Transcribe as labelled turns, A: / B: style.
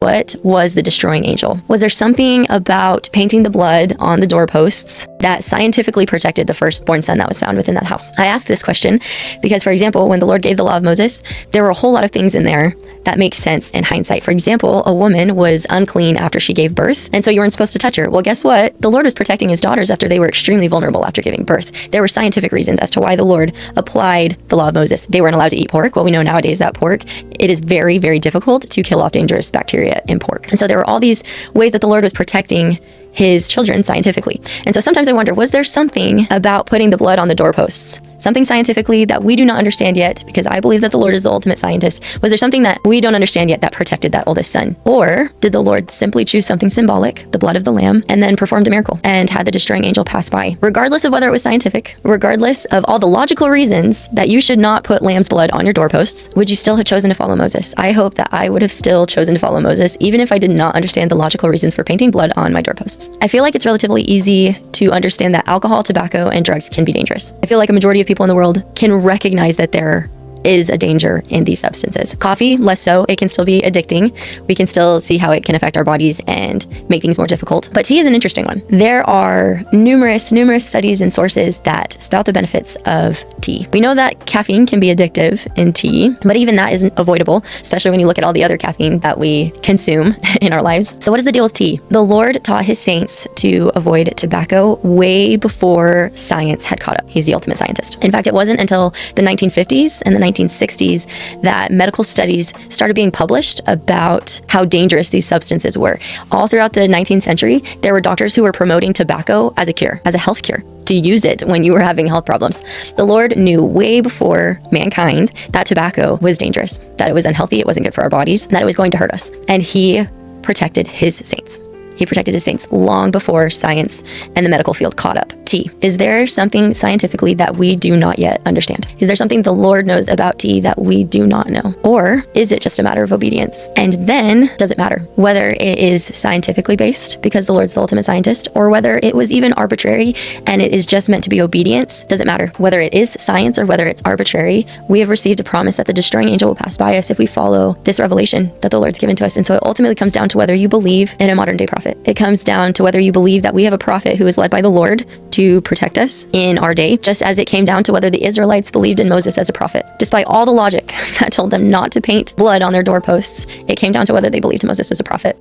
A: What was the destroying angel? Was there something about painting the blood on the doorposts that scientifically protected the firstborn son that was found within that house? I ask this question because, for example, when the Lord gave the law of Moses, there were a whole lot of things in there that make sense in hindsight. For example, a woman was unclean after she gave birth, and so you weren't supposed to touch her. Well, guess what? The Lord was protecting his daughters after they were extremely vulnerable after giving birth. There were scientific reasons as to why the Lord applied the law of Moses. They weren't allowed to eat pork. Well, we know nowadays that pork, it is very, very difficult to kill off dangerous bacteria in pork. And so there were all these ways that the Lord was protecting his children scientifically. And so sometimes I wonder, was there something about putting the blood on the doorposts, something scientifically that we do not understand yet, because I believe that the Lord is the ultimate scientist? Was there something that we don't understand yet that protected that oldest son? Or did the Lord simply choose something symbolic, the blood of the lamb, and then performed a miracle and had the destroying angel pass by? Regardless of whether it was scientific, regardless of all the logical reasons that you should not put lamb's blood on your doorposts, would you still have chosen to follow Moses? I hope that I would have still chosen to follow Moses, even if I did not understand the logical reasons for painting blood on my doorposts. I feel like it's relatively easy to understand that alcohol, tobacco, and drugs can be dangerous. I feel like a majority of people in the world can recognize that there is a danger in these substances. Coffee, less so. It can still be addicting. We can still see how it can affect our bodies and make things more difficult. But tea is an interesting one. There are numerous studies and sources that spout the benefits of tea. We know that caffeine can be addictive in tea, but even that isn't avoidable, especially when you look at all the other caffeine that we consume in our lives. So what is the deal with tea? The Lord taught his saints to avoid tobacco way before science had caught up. He's the ultimate scientist. In fact, it wasn't until the 1950s and the 1960s that medical studies started being published about how dangerous these substances were. All throughout the 19th century, there were doctors who were promoting tobacco as a cure, as a health cure, to use it when you were having health problems. The Lord knew way before mankind that tobacco was dangerous, that it was unhealthy, it wasn't good for our bodies, that it was going to hurt us. And he protected his saints. He protected his saints long before science and the medical field caught up. Tea. Is there something scientifically that we do not yet understand? Is there something the Lord knows about tea that we do not know? Or is it just a matter of obedience? And then, does it matter whether it is scientifically based, because the Lord's the ultimate scientist, or whether it was even arbitrary and it is just meant to be obedience? Does it matter whether it is science or whether it's arbitrary? We have received a promise that the destroying angel will pass by us if we follow this revelation that the Lord's given to us. And so it ultimately comes down to whether you believe in a modern day prophet. It comes down to whether you believe that we have a prophet who is led by the Lord to protect us in our day, just as it came down to whether the Israelites believed in Moses as a prophet. Despite all the logic that told them not to paint blood on their doorposts, it came down to whether they believed Moses was a prophet.